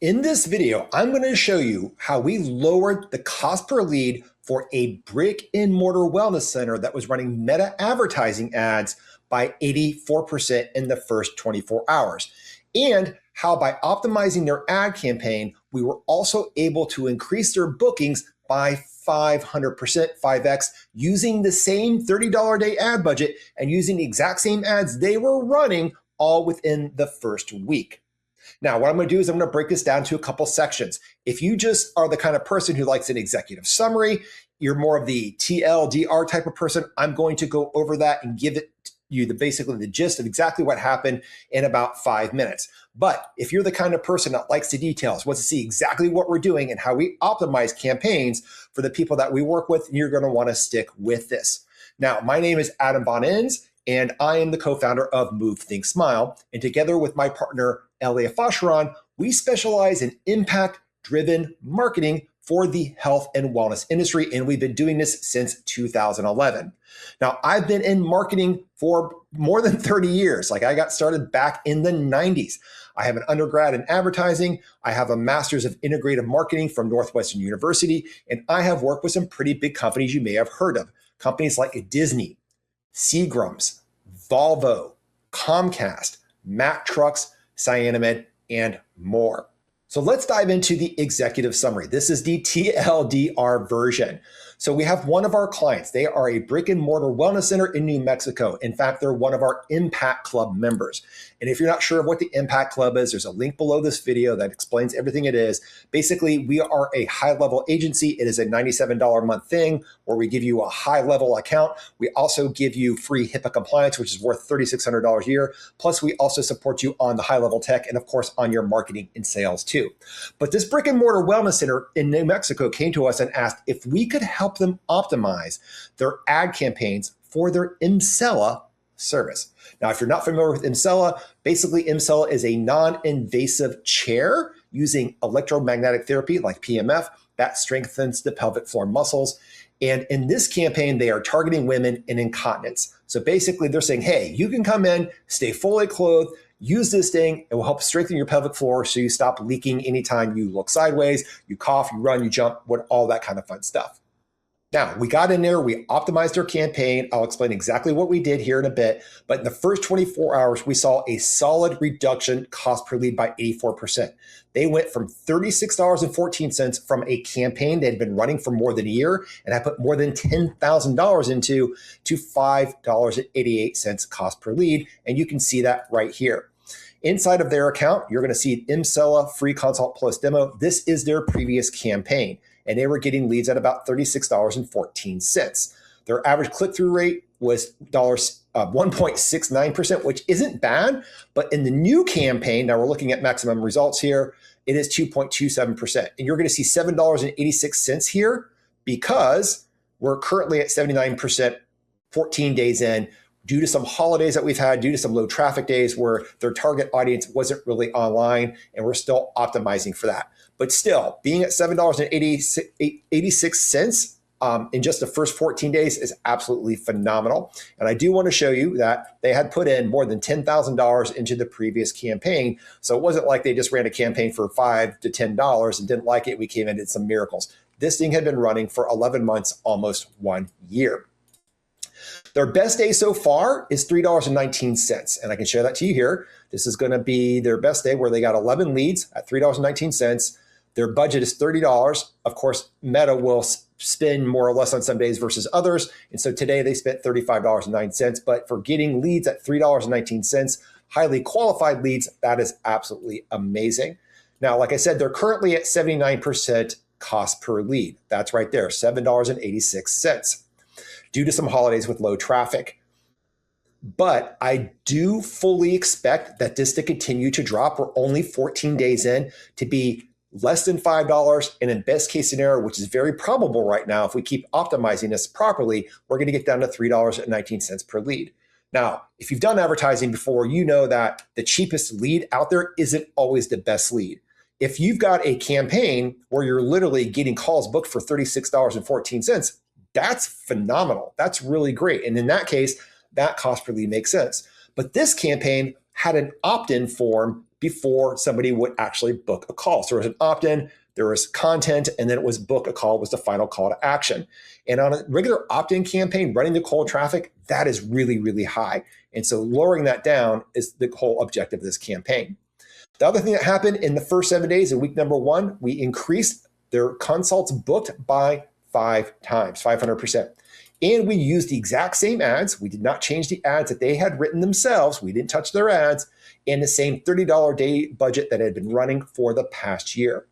In this video, I'm going to show you how we lowered the cost per lead for a brick-and-mortar wellness center that was running meta advertising ads by 84% in the first 24 hours. And how by optimizing their ad campaign, we were also able to increase their bookings by 500%, 5x, using the same $30 a day ad budget and using the exact same ads they were running all within the first week. Now, what I'm going to do is I'm going to break this down to a couple sections. If you just are the kind of person who likes an executive summary, you're more of the TLDR type of person, I'm going to go over that and give it you basically the gist of exactly what happened in about 5 minutes. But if you're the kind of person that likes the details, wants to see exactly what we're doing and how we optimize campaigns for the people that we work with, you're going to want to stick with this. Now, my name is Adam Von Inns, and I am the co-founder of Move, Think, Smile. And together with my partner, Elia Fasharan, we specialize in impact-driven marketing for the health and wellness industry, and we've been doing this since 2011. Now, I've been in marketing for more than 30 years. Like, I got started back in the 90s. I have an undergrad in advertising. I have a master's of integrative marketing from Northwestern University, and I have worked with some pretty big companies you may have heard of. Companies like Disney, Seagram's, Volvo, Comcast, Mack Trucks, Cyanomed, and more. So let's dive into the executive summary. This is the TLDR version. So we have one of our clients. They are a brick-and-mortar wellness center in New Mexico. In fact, they're one of our Impact Club members. And if you're not sure of what the Impact Club is, there's a link below this video that explains everything it is. Basically, we are a high-level agency. It is a $97 a month thing where we give you a high-level account. We also give you free HIPAA compliance, which is worth $3,600 a year. Plus, we also support you on the high-level tech and, of course, on your marketing and sales too. But this brick-and-mortar wellness center in New Mexico came to us and asked if we could help them optimize their ad campaigns for their Emsella service. Now, if you're not familiar with Emsella, basically Emsella is a non-invasive chair using electromagnetic therapy like PMF that strengthens the pelvic floor muscles. And in this campaign, they are targeting women in incontinence. So basically they're saying, hey, you can come in, stay fully clothed, use this thing. It will help strengthen your pelvic floor so you stop leaking anytime you look sideways, you cough, you run, you jump, all that kind of fun stuff. Now, we got in there, we optimized our campaign. I'll explain exactly what we did here in a bit. But in the first 24 hours, we saw a solid reduction cost per lead by 84%. They went from $36.14 from a campaign that had been running for more than a year, and I put more than $10,000 into, to $5.88 cost per lead. And you can see that right here. Inside of their account, you're going to see Emsella free consult plus demo. This is their previous campaign, and they were getting leads at about $36.14. Their average click-through rate was 1.69%, which isn't bad, but in the new campaign, now we're looking at maximum results here, it is 2.27%. And you're going to see $7.86 here because we're currently at 79%, 14 days in, due to some holidays that we've had, due to some low traffic days where their target audience wasn't really online, and we're still optimizing for that. But still, being at $7.86 in just the first 14 days is absolutely phenomenal. And I do want to show you that they had put in more than $10,000 into the previous campaign. So it wasn't like they just ran a campaign for $5 to $10 and didn't like it. We came in and did some miracles. This thing had been running for 11 months, almost 1 year. Their best day so far is $3.19, and I can share that to you here. This is going to be their best day where they got 11 leads at $3.19. Their budget is $30. Of course, Meta will spend more or less on some days versus others, and so today they spent $35.09. But for getting leads at $3.19, highly qualified leads, that is absolutely amazing. Now, like I said, they're currently at 79% cost per lead. That's right there, $7.86. Due to some holidays with low traffic. But I do fully expect that this to continue to drop. We're only 14 days in, to be less than $5, and in best case scenario, which is very probable right now, if we keep optimizing this properly, we're going to get down to $3.19 per lead. Now, if you've done advertising before, you know that the cheapest lead out there isn't always the best lead. If you've got a campaign where you're literally getting calls booked for $36.14, that's phenomenal. That's really great. And in that case, that cost per lead makes sense. But this campaign had an opt-in form before somebody would actually book a call. So there was an opt-in, there was content, and then it was book a call was the final call to action. And on a regular opt-in campaign, running the cold traffic, that is really, really high. And so lowering that down is the whole objective of this campaign. The other thing that happened in the first 7 days in week number 1, we increased their consults booked by 5 times, 500%. And we used the exact same ads. We did not change the ads that they had written themselves. We didn't touch their ads, and the same $30 day budget that had been running for the past year.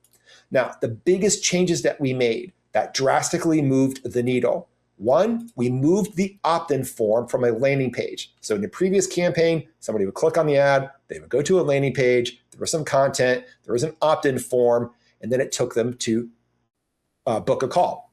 Now, the biggest changes that we made that drastically moved the needle. One, we moved the opt-in form from a landing page. So in the previous campaign, somebody would click on the ad, they would go to a landing page, there was some content, there was an opt-in form, and then it took them to book a call.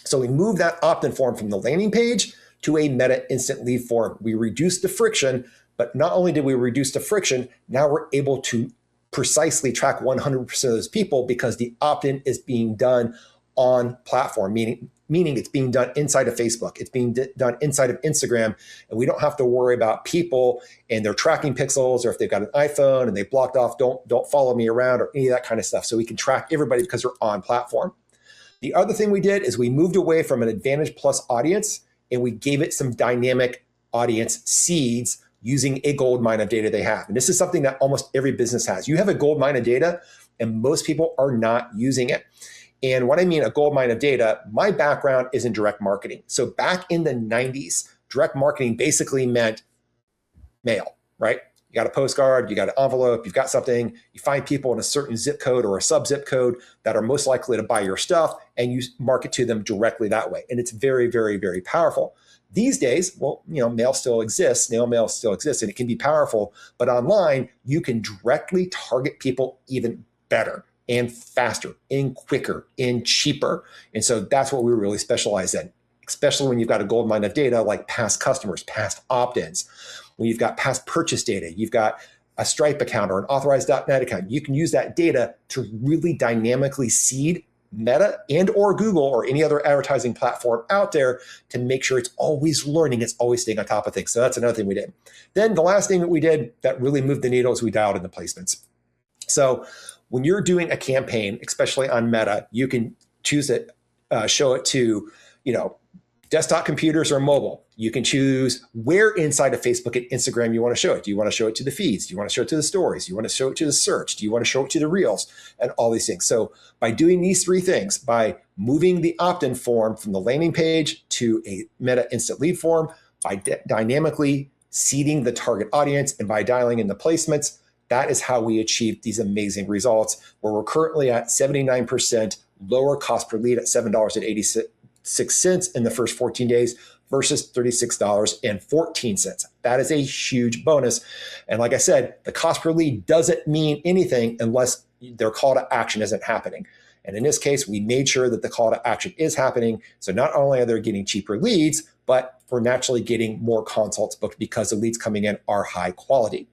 So we moved that opt-in form from the landing page to a Meta instant lead form. We reduced the friction, but not only did we reduce the friction, now we're able to precisely track 100% of those people because the opt-in is being done on platform, meaning it's being done inside of Facebook, it's being done inside of Instagram, and we don't have to worry about people and their tracking pixels, or if they've got an iPhone and they blocked off, don't follow me around, or any of that kind of stuff. So we can track everybody because they're on platform. The other thing we did is we moved away from an Advantage Plus audience and we gave it some dynamic audience seeds using a gold mine of data they have. And this is something that almost every business has. You have a gold mine of data and most people are not using it. And what I mean a gold mine of data, my background is in direct marketing. So back in the 90s, direct marketing basically meant mail, right? You got a postcard, you got an envelope, you've got something, you find people in a certain zip code or a sub-zip code that are most likely to buy your stuff, and you market to them directly that way. And it's very, very, very powerful. These days, well, mail still exists, snail mail still exists, and it can be powerful, but online, you can directly target people even better and faster and quicker and cheaper. And so that's what we really specialize in, especially when you've got a gold mine of data like past customers, past opt-ins. When you've got past purchase data, you've got a Stripe account or an authorized.net account, you can use that data to really dynamically seed Meta and or Google or any other advertising platform out there to make sure it's always learning, it's always staying on top of things. So that's another thing we did. Then the last thing that we did that really moved the needle is we dialed in the placements. So when you're doing a campaign, especially on Meta, you can choose it, show it to, desktop computers or mobile. You can choose where inside of Facebook and Instagram you want to show it. Do you want to show it to the feeds? Do you want to show it to the stories? Do you want to show it to the search? Do you want to show it to the reels? And all these things. So by doing these 3 things, by moving the opt-in form from the landing page to a Meta instant lead form, by dynamically seeding the target audience, and by dialing in the placements, that is how we achieve these amazing results, where we're currently at 79% lower cost per lead at $7.86 in the first 14 days versus $36.14. That is a huge bonus. And like I said, the cost per lead doesn't mean anything unless their call to action isn't happening. And in this case, we made sure that the call to action is happening. So not only are they getting cheaper leads, but we're naturally getting more consults booked because the leads coming in are high quality.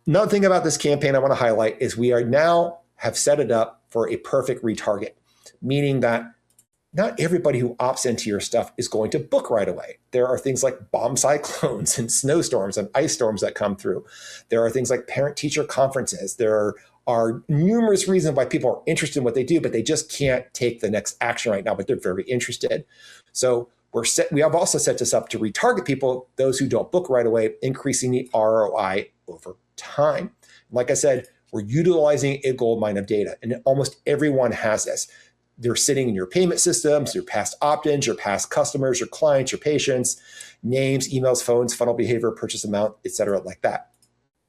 Another thing about this campaign I want to highlight is we are now have set it up for a perfect retarget, meaning that not everybody who opts into your stuff is going to book right away. There are things like bomb cyclones and snowstorms and ice storms that come through. There are things like parent-teacher conferences. There are numerous reasons why people are interested in what they do, but they just can't take the next action right now, but they're very interested. So we have also set this up to retarget people, those who don't book right away, increasing the ROI over time. Like I said, we're utilizing a gold mine of data, and almost everyone has this. They're sitting in your payment systems, your past opt-ins, your past customers, your clients, your patients, names, emails, phones, funnel behavior, purchase amount, etc., like that.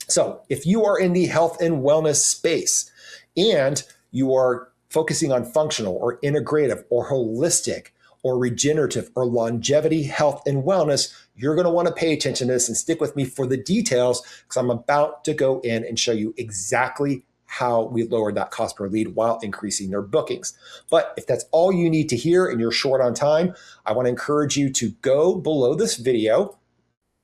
So if you are in the health and wellness space and you are focusing on functional or integrative or holistic or regenerative or longevity, health, and wellness, you're going to want to pay attention to this and stick with me for the details, because I'm about to go in and show you exactly how we lowered that cost per lead while increasing their bookings. But if that's all you need to hear and you're short on time, I want to encourage you to go below this video.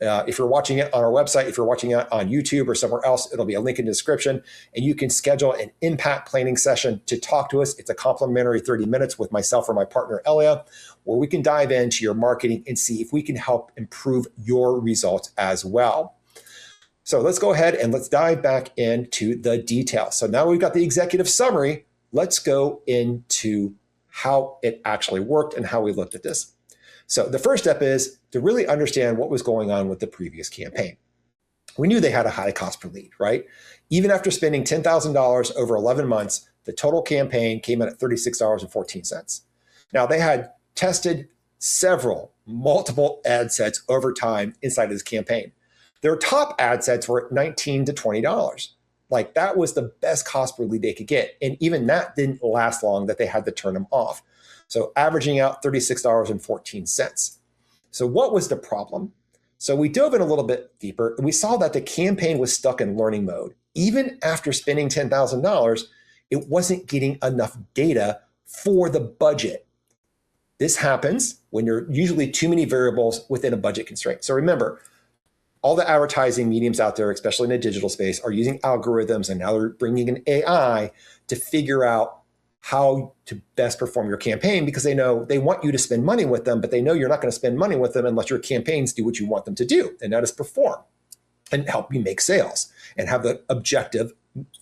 If you're watching it on our website, if you're watching it on YouTube or somewhere else, it'll be a link in the description, and you can schedule an impact planning session to talk to us. It's a complimentary 30 minutes with myself or my partner, Elia, where we can dive into your marketing and see if we can help improve your results as well. So let's go ahead and let's dive back into the details. So now we've got the executive summary. Let's go into how it actually worked and how we looked at this. So the first step is to really understand what was going on with the previous campaign. We knew they had a high cost per lead, right? Even after spending $10,000 over 11 months, the total campaign came in at $36.14. Now they had tested multiple ad sets over time inside of this campaign. Their top ad sets were at $19 to $20. Like that was the best cost per lead they could get. And even that didn't last long that they had to turn them off. So averaging out $36.14. So what was the problem? So we dove in a little bit deeper and we saw that the campaign was stuck in learning mode. Even after spending $10,000, it wasn't getting enough data for the budget. This happens when there are usually too many variables within a budget constraint. So remember, all the advertising mediums out there, especially in the digital space, are using algorithms, and now they're bringing in AI to figure out how to best perform your campaign, because they know they want you to spend money with them, but they know you're not going to spend money with them unless your campaigns do what you want them to do, and that is perform and help you make sales and have the objective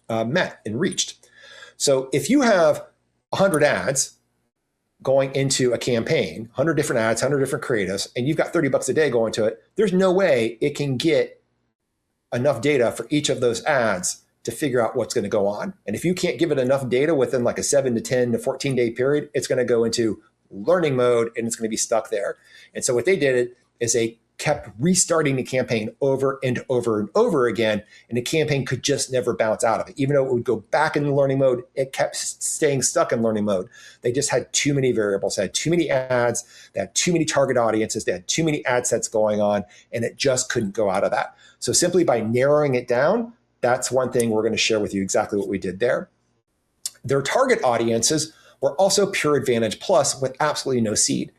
met and reached. So if you have 100 ads going into a campaign, 100 different ads, 100 different creatives, and you've got $30 a day going to it, there's no way it can get enough data for each of those ads to figure out what's going to go on. And if you can't give it enough data within like a 7 to 10 to 14 day period, it's going to go into learning mode and it's going to be stuck there. And so what they did is they kept restarting the campaign over and over and over again, and the campaign could just never bounce out of it. Even though it would go back into learning mode, it kept staying stuck in learning mode. They just had too many variables, they had too many ads, they had too many target audiences, they had too many ad sets going on, and it just couldn't go out of that. So simply by narrowing it down, that's one thing we're going to share with you exactly what we did there. Their target audiences were also Pure Advantage Plus with absolutely no seed.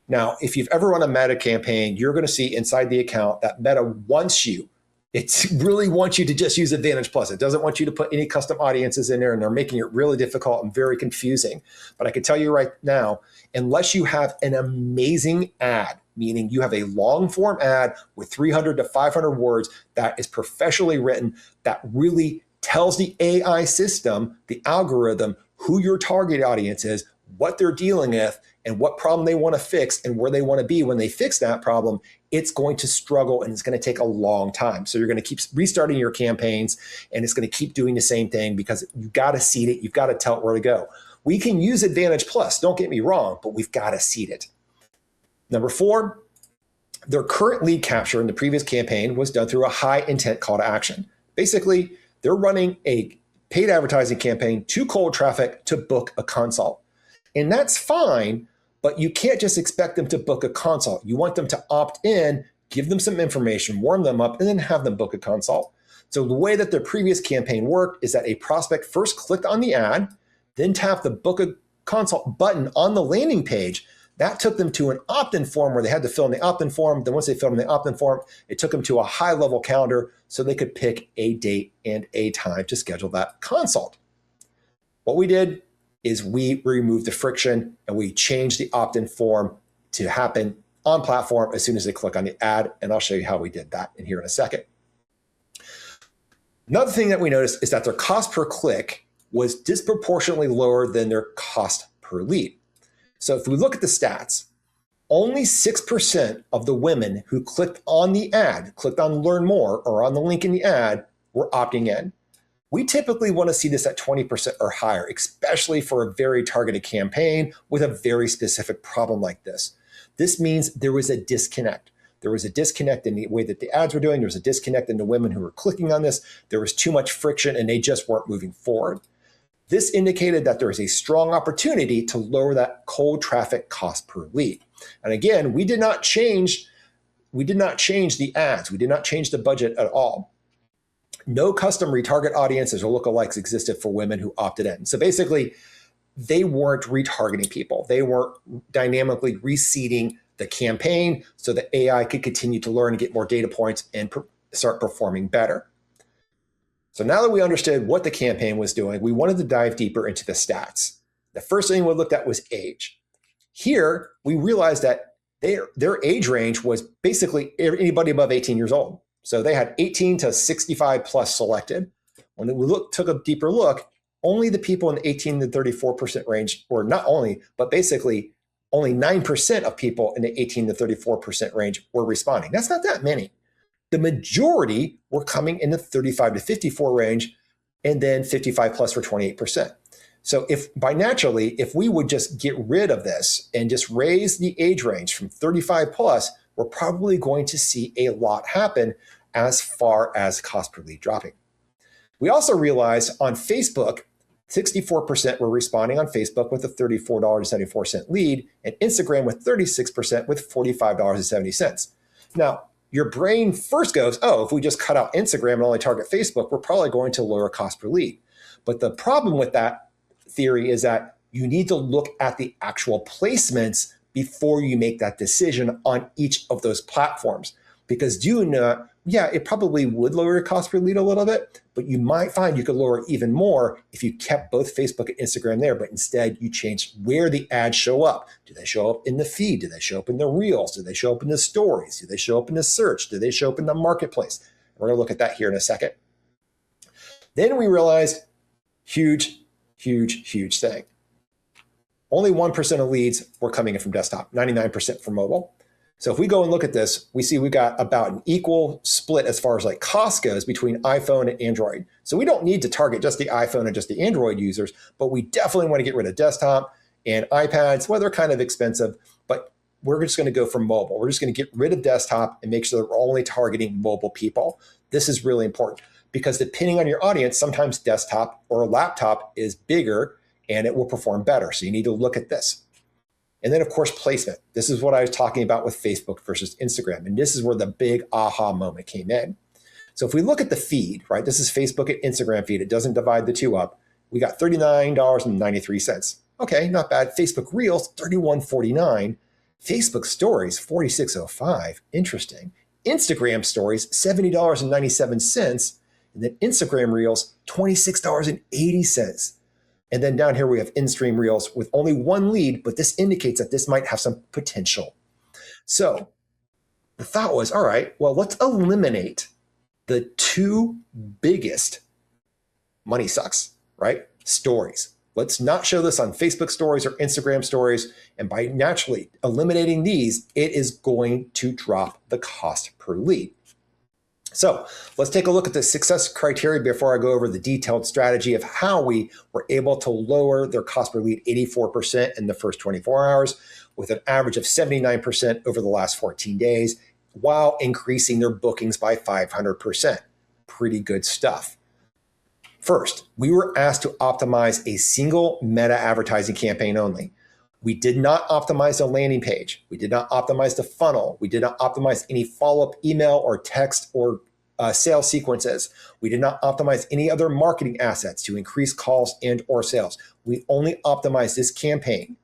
Now, if you've ever run a Meta campaign, you're going to see inside the account that Meta wants you. It really wants you to just use Advantage Plus. It doesn't want you to put any custom audiences in there, and they're making it really difficult and very confusing. But I can tell you right now, unless you have an amazing ad, meaning you have a long form ad with 300 to 500 words that is professionally written, that really tells the AI system, the algorithm, who your target audience is, what they're dealing with, and what problem they want to fix and where they want to be when they fix that problem, it's going to struggle and it's going to take a long time. So you're going to keep restarting your campaigns and it's going to keep doing the same thing because you've got to seed it. You've got to tell it where to go. We can use Advantage Plus, don't get me wrong, but we've got to seed it. Number 4, their current lead capture in the previous campaign was done through a high intent call to action. Basically, they're running a paid advertising campaign to cold traffic to book a consult. And that's fine, but you can't just expect them to book a consult. You want them to opt in, give them some information, warm them up, and then have them book a consult. So the way that their previous campaign worked is that a prospect first clicked on the ad, then tapped the book a consult button on the landing page. That took them to an opt-in form where they had to fill in the opt-in form. Then once they filled in the opt-in form, it took them to a high-level calendar so they could pick a date and a time to schedule that consult. What we did is we removed the friction and we changed the opt-in form to happen on platform as soon as they click on the ad. And I'll show you how we did that in here in a second. Another thing that we noticed is that their cost per click was disproportionately lower than their cost per lead. So if we look at the stats, only 6% of the women who clicked on the ad, clicked on learn more or on the link in the ad, were opting in. We typically want to see this at 20% or higher, especially for a very targeted campaign with a very specific problem like this. This means there was a disconnect. There was a disconnect in the way that the ads were doing. There was a disconnect in the women who were clicking on this. There was too much friction and they just weren't moving forward. This indicated that there is a strong opportunity to lower that cold traffic cost per lead. And again, we did not change the ads. We did not change the budget at all. No custom retarget audiences or lookalikes existed for women who opted in. So basically, they weren't retargeting people. They weren't dynamically reseeding the campaign so that AI could continue to learn and get more data points and start performing better. So now that we understood what the campaign was doing, we wanted to dive deeper into the stats. The first thing we looked at was age. Here, we realized that their age range was basically anybody above 18 years old. So they had 18 to 65 plus selected. When we took a deeper look, only the people in the 18 to 34% range, or not only, but basically only 9% of people in the 18 to 34% range were responding. That's not that many. The majority were coming in the 35 to 54 range, and then 55 plus for 28%. So if we would just get rid of this and just raise the age range from 35 plus, we're probably going to see a lot happen as far as cost per lead dropping. We also realized on Facebook, 64% were responding on Facebook with a $34.74 lead, and Instagram with 36% with $45.70. Now, your brain first goes, oh, if we just cut out Instagram and only target Facebook, we're probably going to lower cost per lead. But the problem with that theory is that you need to look at the actual placements before you make that decision on each of those platforms. Because doing it probably would lower your cost per lead a little bit, but you might find you could lower it even more if you kept both Facebook and Instagram there, but instead you changed where the ads show up. Do they show up in the feed? Do they show up in the reels? Do they show up in the stories? Do they show up in the search? Do they show up in the marketplace? We're going to look at that here in a second. Then we realized huge thing. Only 1% of leads were coming in from desktop, 99% from mobile. So if we go and look at this, we see we've got about an equal split as far as like cost goes between iPhone and Android. So we don't need to target just the iPhone and just the Android users, but we definitely want to get rid of desktop and iPads. Well, they're kind of expensive, but we're just going to go for mobile. We're just going to get rid of desktop and make sure that we're only targeting mobile people. This is really important because depending on your audience, sometimes desktop or a laptop is bigger and it will perform better. So you need to look at this. And then, of course, placement. This is what I was talking about with Facebook versus Instagram. And this is where the big aha moment came in. So if we look at the feed, right, this is Facebook and Instagram feed. It doesn't divide the two up. We got $39.93. Okay, not bad. Facebook Reels, $31.49. Facebook Stories, $46.05. Interesting. Instagram Stories, $70.97. And then Instagram Reels, $26.80. And then down here we have in-stream reels with only one lead, but this indicates that this might have some potential. So the thought was, all right, well, let's eliminate the two biggest money sucks, right? Stories. Let's not show this on Facebook stories or Instagram stories. And by naturally eliminating these, it is going to drop the cost per lead. So let's take a look at the success criteria before I go over the detailed strategy of how we were able to lower their cost per lead 84% in the first 24 hours with an average of 79% over the last 14 days while increasing their bookings by 500%. Pretty good stuff. First, we were asked to optimize a single meta advertising campaign only. We did not optimize the landing page. We did not optimize the funnel. We did not optimize any follow-up email or text or sales sequences. We did not optimize any other marketing assets to increase calls and or sales. We only optimized this campaign.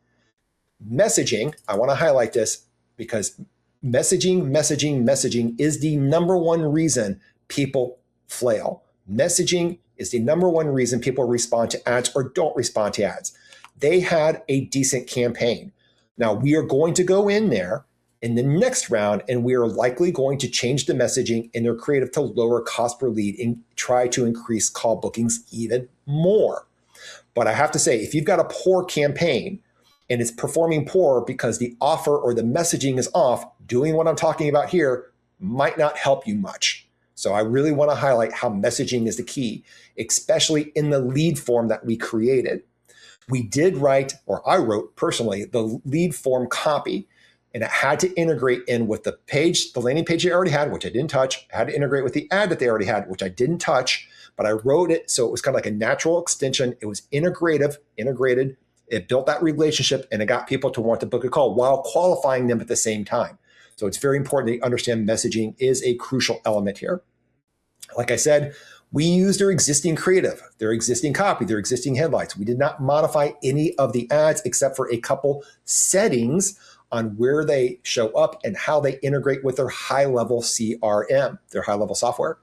Messaging, I want to highlight this because messaging is the number one reason people flail. Messaging is the number one reason people respond to ads or don't respond to ads. They had a decent campaign. Now we are going to go in there in the next round and we are likely going to change the messaging in their creative to lower cost per lead and try to increase call bookings even more. But I have to say, if you've got a poor campaign and it's performing poor because the offer or the messaging is off, doing what I'm talking about here might not help you much. So I really want to highlight how messaging is the key, especially in the lead form that we created. We did write, or I wrote personally, the lead form copy, and it had to integrate in with the page, the landing page they already had, which I didn't touch. It had to integrate with the ad that they already had, which I didn't touch, but I wrote it so it was kind of like a natural extension. It was integrated. It built that relationship, and it got people to want to book a call while qualifying them at the same time. So it's very important that you understand messaging is a crucial element here. Like I said, we used their existing creative, their existing copy, their existing headlights. We did not modify any of the ads except for a couple settings on where they show up and how they integrate with their high-level CRM, their high-level software.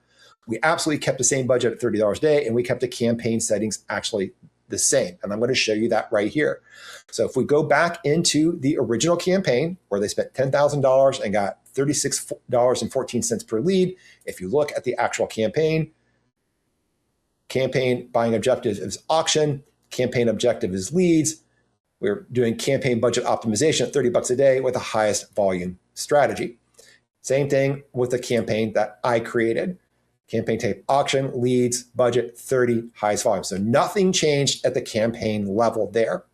We absolutely kept the same budget at $30 a day, and we kept the campaign settings actually the same. And I'm going to show you that right here. So if we go back into the original campaign where they spent $10,000 and got $36.14 per lead. If you look at the actual campaign buying objective is auction, campaign objective is leads. We're doing campaign budget optimization at $30 a day with the highest volume strategy. Same thing with the campaign that I created. Campaign type auction, leads, budget, 30, highest volume. So nothing changed at the campaign level there.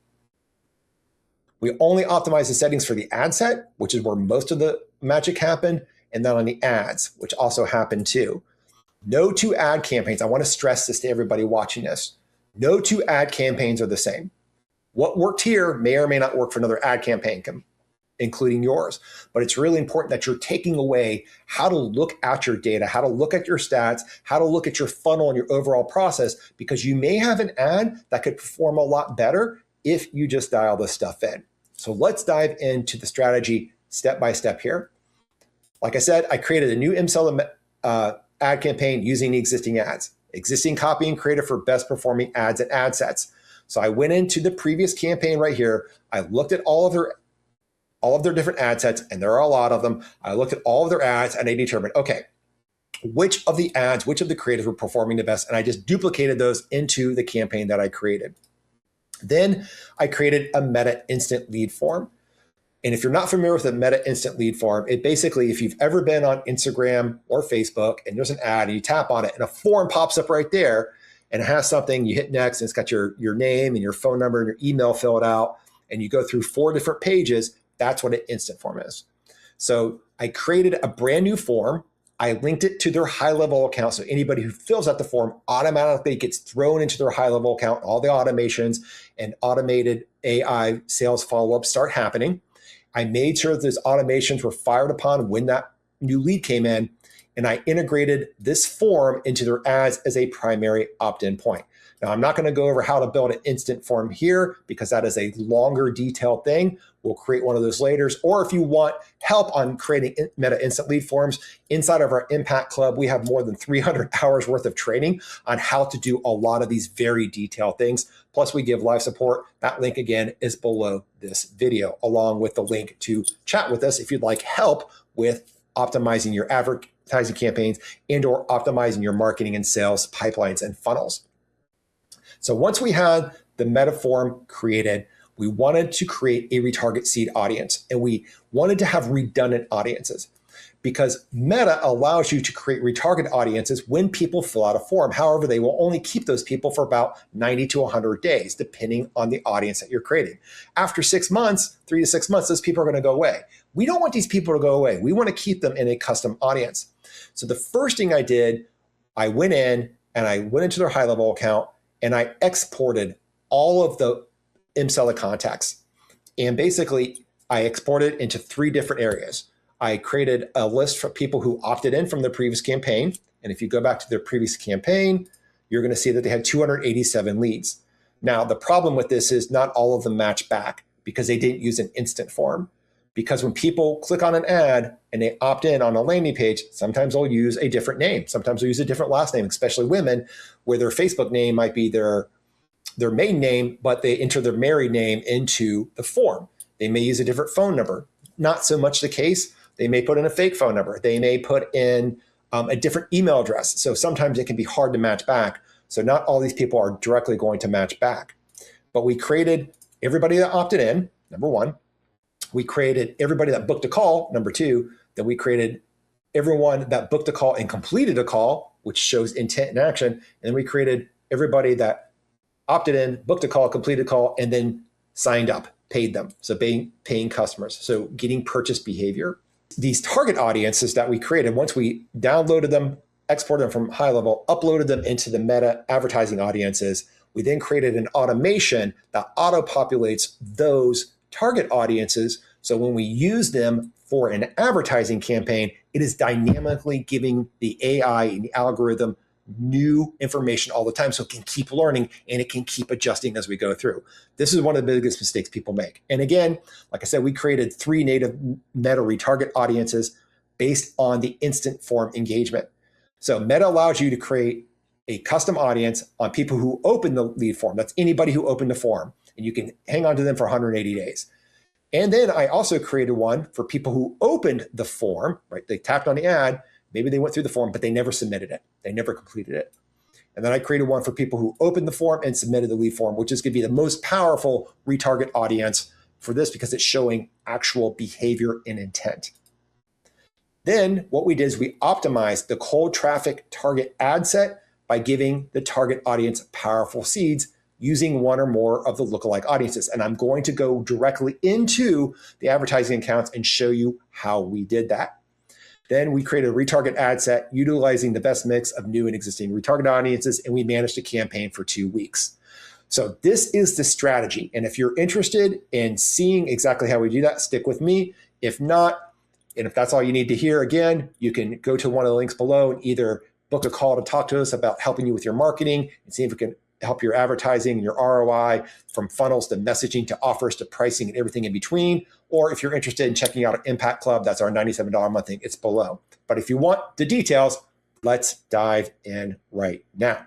We only optimize the settings for the ad set, which is where most of the magic happened, and then on the ads, which also happened too. No two ad campaigns, I want to stress this to everybody watching this. No two ad campaigns are the same. What worked here may or may not work for another ad campaign, including yours. But it's really important that you're taking away how to look at your data, how to look at your stats, how to look at your funnel and your overall process, because you may have an ad that could perform a lot better if you just dial this stuff in. So let's dive into the strategy step by step here. Like I said, I created a new Emsella ad campaign using the existing ads, existing copy and creative for best performing ads and ad sets. So I went into the previous campaign right here. I looked at all of their different ad sets, and there are a lot of them. I looked at all of their ads and I determined, okay, which of the ads, which of the creatives were performing the best? And I just duplicated those into the campaign that I created. Then I created a Meta Instant Lead form. And if you're not familiar with a Meta Instant Lead form, it basically, if you've ever been on Instagram or Facebook and there's an ad and you tap on it and a form pops up right there and it has something, you hit next and it's got your name and your phone number and your email filled out, and you go through 4 different pages, that's what an instant form is. So I created a brand new form. I linked it to their high-level account. So anybody who fills out the form automatically gets thrown into their high-level account. All the automations and automated AI sales follow-ups start happening. I made sure that those automations were fired upon when that new lead came in, and I integrated this form into their ads as a primary opt-in point. Now, I'm not going to go over how to build an instant form here because that is a longer, detailed thing. We'll create one of those later. Or if you want help on creating Meta Instant Lead forms, inside of our Impact Club, we have more than 300 hours worth of training on how to do a lot of these very detailed things. Plus, we give live support. That link, again, is below this video, along with the link to chat with us if you'd like help with optimizing your advertising campaigns and or optimizing your marketing and sales pipelines and funnels. So once we had the Meta form created, we wanted to create a retarget seed audience, and we wanted to have redundant audiences because Meta allows you to create retarget audiences when people fill out a form. However, they will only keep those people for about 90 to 100 days, depending on the audience that you're creating. After 6 months, 3 to 6 months, those people are going to go away. We don't want these people to go away. We want to keep them in a custom audience. So the first thing I did, I went in and I went into their high-level account and I exported all of the Emsella contacts. And basically, I exported into 3 different areas. I created a list for people who opted in from the previous campaign. And if you go back to their previous campaign, you're going to see that they had 287 leads. Now, the problem with this is not all of them match back because they didn't use an instant form. Because when people click on an ad and they opt in on a landing page, sometimes they'll use a different name. Sometimes they'll use a different last name, especially women, where their Facebook name might be their main name, but they enter their married name into the form. They may use a different phone number. Not so much the case. They may put in a fake phone number. They may put in a different email address. So sometimes it can be hard to match back. So not all these people are directly going to match back. But we created everybody that opted in, number 1. We created everybody that booked a call, number 2. Then we created everyone that booked a call and completed a call, which shows intent and action. And then we created everybody that opted in, booked a call, completed a call, and then signed up, paid them. So paying customers. So getting purchase behavior. These target audiences that we created, once we downloaded them, exported them from high level, uploaded them into the Meta advertising audiences, we then created an automation that auto-populates those target audiences. So when we use them for an advertising campaign, it is dynamically giving the AI and the algorithm new information all the time, so it can keep learning and it can keep adjusting as we go through. This is one of the biggest mistakes people make. And again, like I said, we created 3 native Meta retarget audiences based on the instant form engagement. So Meta allows you to create a custom audience on people who open the lead form. That's anybody who opened the form, and you can hang on to them for 180 days. And then I also created one for people who opened the form, right? They tapped on the ad, maybe they went through the form, but they never submitted it. They never completed it. And then I created one for people who opened the form and submitted the lead form, which is going to be the most powerful retarget audience for this because it's showing actual behavior and intent. Then what we did is we optimized the cold traffic target ad set by giving the target audience powerful seeds using one or more of the lookalike audiences. And I'm going to go directly into the advertising accounts and show you how we did that. Then we created a retarget ad set utilizing the best mix of new and existing retarget audiences, and we managed a campaign for 2 weeks. So this is the strategy. And if you're interested in seeing exactly how we do that, stick with me. If not, and if that's all you need to hear, again, you can go to one of the links below and either book a call to talk to us about helping you with your marketing and see if we can help your advertising and your ROI from funnels to messaging to offers to pricing and everything in between. Or if you're interested in checking out our Impact Club, that's our $97 a month thing, it's below. But if you want the details, let's dive in right now.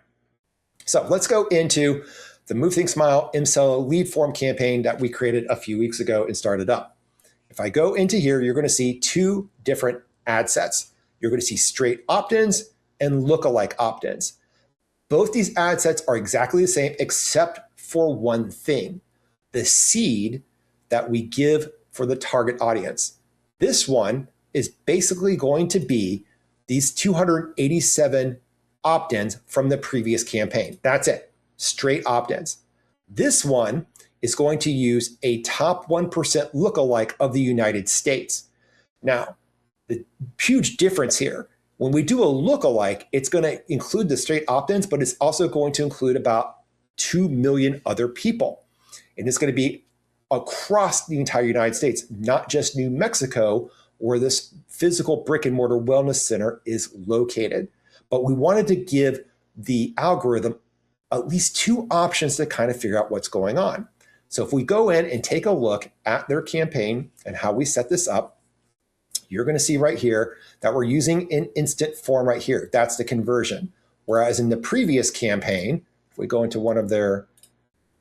So let's go into the Move Think Smile Emsella lead form campaign that we created a few weeks ago and started up. If I go into here, you're going to see 2 different ad sets. You're going to see straight opt-ins and lookalike opt-ins. Both these ad sets are exactly the same except for one thing, the seed that we give for the target audience. This one is basically going to be these 287 opt-ins from the previous campaign. That's it, straight opt-ins. This one is going to use a top 1% lookalike of the United States. Now, the huge difference here, when we do a lookalike, it's going to include the straight opt-ins, but it's also going to include about 2 million other people. And it's going to be across the entire United States, not just New Mexico, where this physical brick-and-mortar wellness center is located. But we wanted to give the algorithm at least 2 options to kind of figure out what's going on. So if we go in and take a look at their campaign and how we set this up, you're going to see right here that we're using an instant form right here. That's the conversion. Whereas in the previous campaign, if we go into one of their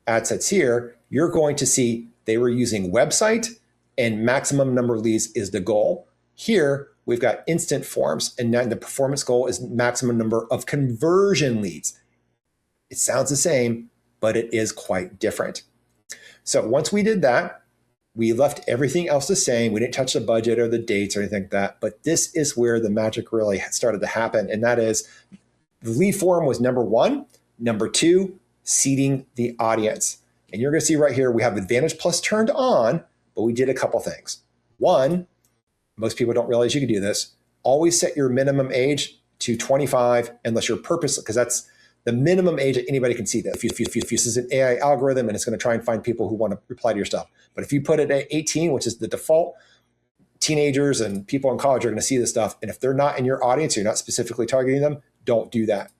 ad sets here, you're going to see they were using website and maximum number of leads is the goal. Here, we've got instant forms, and then the performance goal is maximum number of conversion leads. It sounds the same, but it is quite different. So once we did that, we left everything else the same. We didn't touch the budget or the dates or anything like that. But this is where the magic really started to happen. And that is the lead form was number 1. Number 2, seeding the audience. And you're going to see right here, we have Advantage Plus turned on, but we did a couple things. 1, most people don't realize you can do this. Always set your minimum age to 25 unless you're purposely, because that's the minimum age that anybody can see that. If this is an AI algorithm and it's going to try and find people who want to reply to your stuff. But if you put it at 18, which is the default, teenagers and people in college are going to see this stuff. And if they're not in your audience, you're not specifically targeting them, don't do that.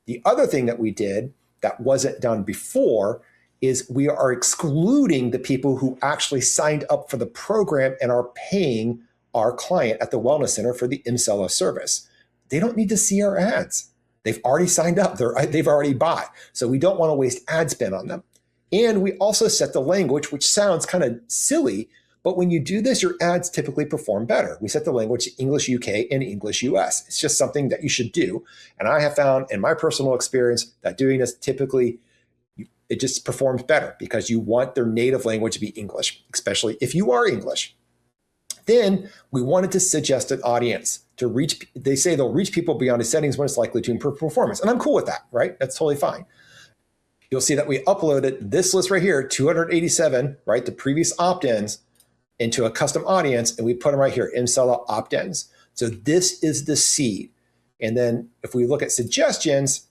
The other thing that we did that wasn't done before is we are excluding the people who actually signed up for the program and are paying our client at the wellness center for the Emsella service. They don't need to see our ads. They've already signed up. They've already bought. So we don't want to waste ad spend on them. And we also set the language, which sounds kind of silly, but when you do this, your ads typically perform better. We set the language to English UK and English US. It's just something that you should do. And I have found in my personal experience that doing this typically, it just performs better because you want their native language to be English, especially if you are English. Then we wanted to suggest an audience to reach. They say they'll reach people beyond the settings when it's likely to improve performance. And I'm cool with that, right? That's totally fine. You'll see that we uploaded this list right here, 287, right? The previous opt-ins into a custom audience, and we put them right here, Emsella opt-ins. So this is the seed. And then if we look at suggestions,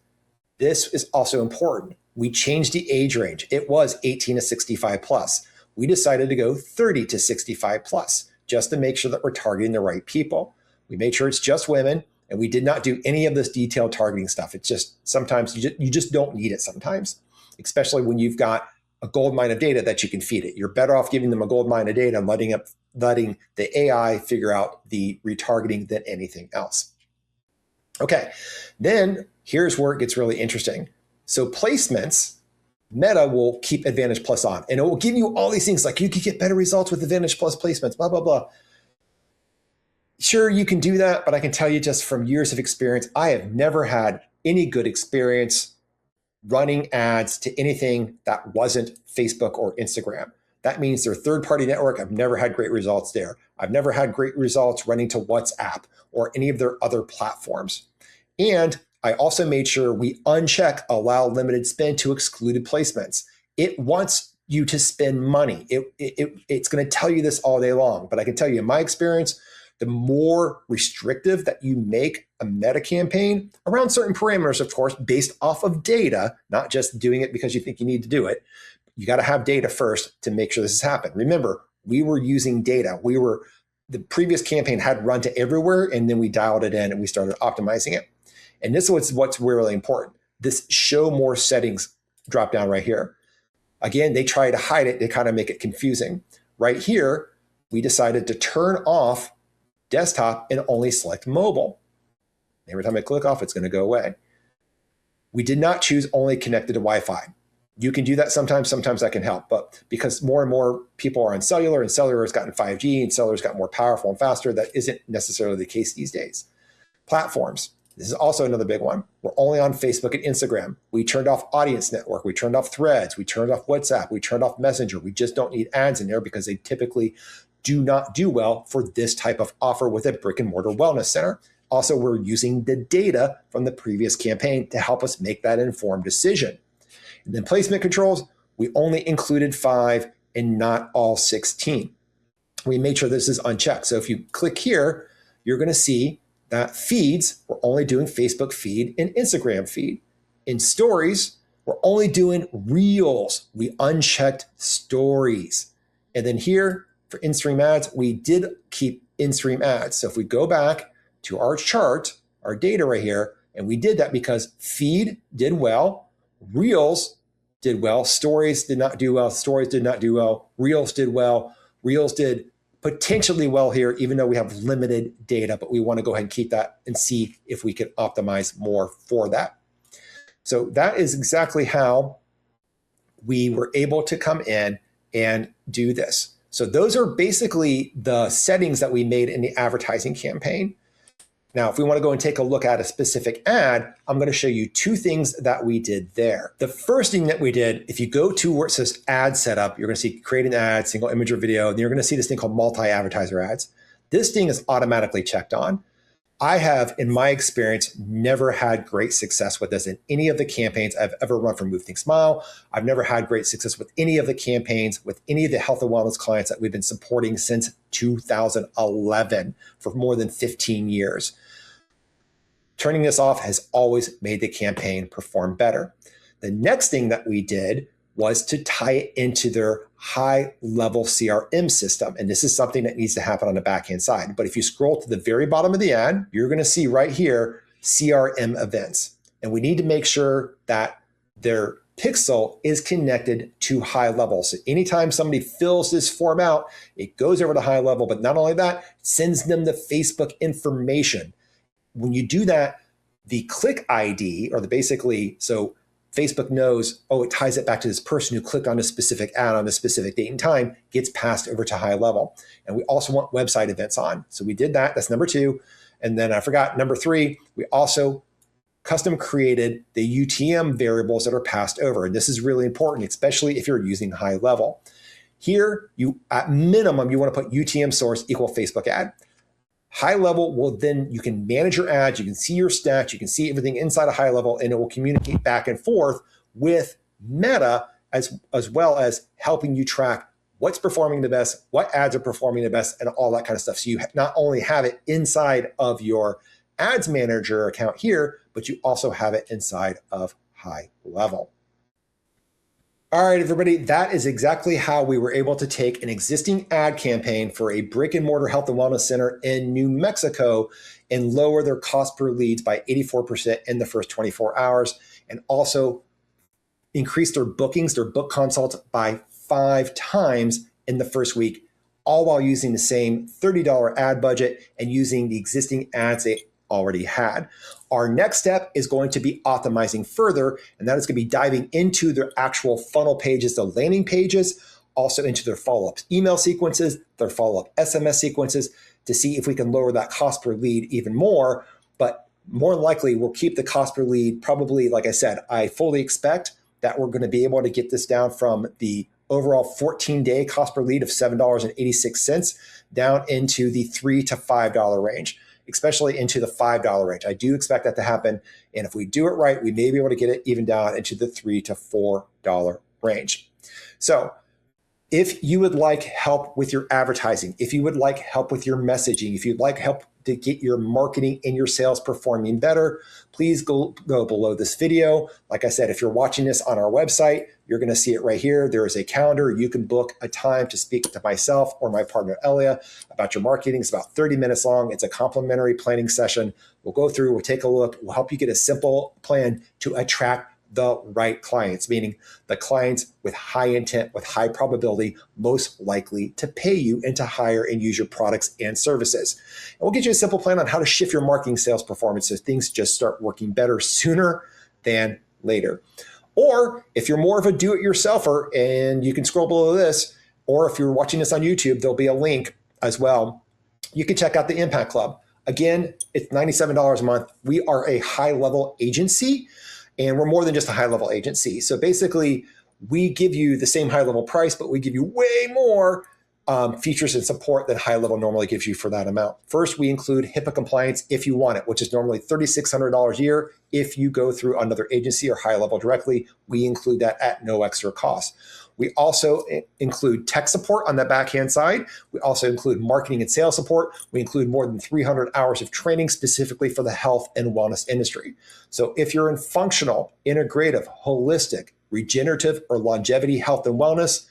this is also important. We changed the age range. It was 18 to 65 plus. We decided to go 30 to 65 plus just to make sure that we're targeting the right people. We made sure it's just women, and we did not do any of this detailed targeting stuff. It's just sometimes you just don't need it sometimes, especially when you've got a gold mine of data that you can feed it. You're better off giving them a gold mine of data and letting the AI figure out the retargeting than anything else. Okay, then here's where it gets really interesting. So placements Meta will keep Advantage Plus on, and it will give you all these things like you could get better results with Advantage Plus placements, blah, blah, blah. Sure, you can do that, but I can tell you just from years of experience, I have never had any good experience running ads to anything that wasn't Facebook or Instagram. That means their third-party network. I've never had great results there. I've never had great results running to WhatsApp or any of their other platforms. And I also made sure we uncheck allow limited spend to excluded placements. It wants you to spend money. It's going to tell you this all day long, but I can tell you in my experience, the more restrictive that you make a meta campaign around certain parameters, of course, based off of data, not just doing it because you think you need to do it. You got to have data first to make sure this has happened. Remember, we were using data. The previous campaign had run to everywhere, and then we dialed it in and we started optimizing it. And this is what's really important. This show more settings drop down right here. Again, they try to hide it. They kind of make it confusing. Right here, we decided to turn off desktop and only select mobile. Every time I click off, it's going to go away. We did not choose only connected to Wi-Fi. You can do that sometimes. Sometimes that can help. But because more and more people are on cellular, and cellular has gotten 5G, and cellular's gotten more powerful and faster, that isn't necessarily the case these days. Platforms. This is also another big one. We're only on Facebook and Instagram. We turned off Audience Network. We turned off Threads. We turned off WhatsApp. We turned off Messenger. We just don't need ads in there because they typically do not do well for this type of offer with a brick-and-mortar wellness center. Also, we're using the data from the previous campaign to help us make that informed decision. And then placement controls, we only included 5 and not all 16. We made sure this is unchecked. So if you click here, you're going to see that feeds, we're only doing Facebook feed and Instagram feed. In stories, we're only doing reels. We unchecked stories. And then here for in-stream ads, we did keep in-stream ads. So if we go back to our chart, our data right here, and we did that because feed did well, reels did well, stories did not do well, stories did not do well, reels did well, reels did potentially well here, even though we have limited data, but we want to go ahead and keep that and see if we can optimize more for that. So that is exactly how we were able to come in and do this. So those are basically the settings that we made in the advertising campaign. Now, if we want to go and take a look at a specific ad, I'm going to show you 2 things that we did there. The first thing that we did, if you go to where it says ad setup, you're going to see create an ad, single image or video, and you're going to see this thing called multi-advertiser ads. This thing is automatically checked on. I have, in my experience, never had great success with this in any of the campaigns I've ever run for Move Think Smile. I've never had great success with any of the campaigns, with any of the health and wellness clients that we've been supporting since 2011 for more than 15 years. Turning this off has always made the campaign perform better. The next thing that we did was to tie it into their high-level CRM system. And this is something that needs to happen on the back-end side. But if you scroll to the very bottom of the ad, you're going to see right here, CRM events. And we need to make sure that their pixel is connected to high level. So anytime somebody fills this form out, it goes over to high level. But not only that, it sends them the Facebook information. When you do that, the click ID, or so Facebook knows, oh, it ties it back to this person who clicked on a specific ad on a specific date and time, gets passed over to high level. And we also want website events on. So we did that. That's number 2. And then I forgot, number 3, we also custom created the UTM variables that are passed over. And this is really important, especially if you're using high level. Here, at minimum, you want to put UTM source equal Facebook ad. High level will then, you can manage your ads, you can see your stats, you can see everything inside of high level, and it will communicate back and forth with Meta as well as helping you track what's performing the best, what ads are performing the best, and all that kind of stuff. So you not only have it inside of your ads manager account here, but you also have it inside of high level. All right, everybody, that is exactly how we were able to take an existing ad campaign for a brick-and-mortar health and wellness center in New Mexico and lower their cost per leads by 84% in the first 24 hours, and also increase their bookings, their book consults, by 5 times in the first week, all while using the same $30 ad budget and using the existing ads they already had. Our next step is going to be optimizing further, and that is going to be diving into their actual funnel pages, the landing pages, also into their follow-up email sequences, their follow-up SMS sequences, to see if we can lower that cost per lead even more. But more likely, we'll keep the cost per lead probably, like I said, I fully expect that we're going to be able to get this down from the overall 14-day cost per lead of $7.86 down into the $3 to $5 range, especially into the $5 range. I do expect that to happen. And if we do it right, we may be able to get it even down into the $3 to $4 range. So if you would like help with your advertising, if you would like help with your messaging, if you'd like help to get your marketing and your sales performing better, please go below this video. Like I said, if you're watching this on our website, you're going to see it right here. There is a calendar. You can book a time to speak to myself or my partner, Elia, about your marketing. It's about 30 minutes long. It's a complimentary planning session. We'll go through, we'll take a look. We'll help you get a simple plan to attract the right clients, meaning the clients with high intent, with high probability, most likely to pay you and to hire and use your products and services. And we'll get you a simple plan on how to shift your marketing sales performance so things just start working better sooner than later. Or if you're more of a do-it-yourselfer, and you can scroll below this, or if you're watching this on YouTube, there'll be a link as well. You can check out the Impact Club. Again, it's $97 a month. We are a high-level agency, and we're more than just a high-level agency. So basically, we give you the same high-level price, but we give you way more features and support than high-level normally gives you for that amount. First, we include HIPAA compliance if you want it, which is normally $3,600 a year. If you go through another agency or high-level directly, we include that at no extra cost. We also include tech support on the backhand side. We also include marketing and sales support. We include more than 300 hours of training specifically for the health and wellness industry. So if you're in functional, integrative, holistic, regenerative, or longevity health and wellness,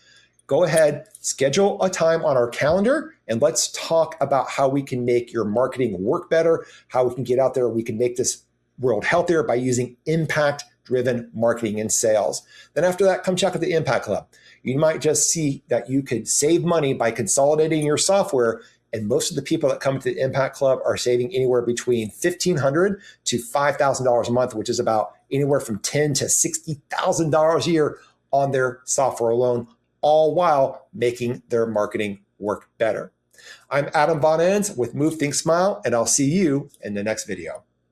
go ahead, schedule a time on our calendar, and let's talk about how we can make your marketing work better, how we can get out there, we can make this world healthier by using impact-driven marketing and sales. Then after that, come check out the Impact Club. You might just see that you could save money by consolidating your software, and most of the people that come to the Impact Club are saving anywhere between $1,500 to $5,000 a month, which is about anywhere from $10,000 to $60,000 a year on their software alone, all while making their marketing work better. I'm Adam Von Enns with Move, Think, Smile, and I'll see you in the next video.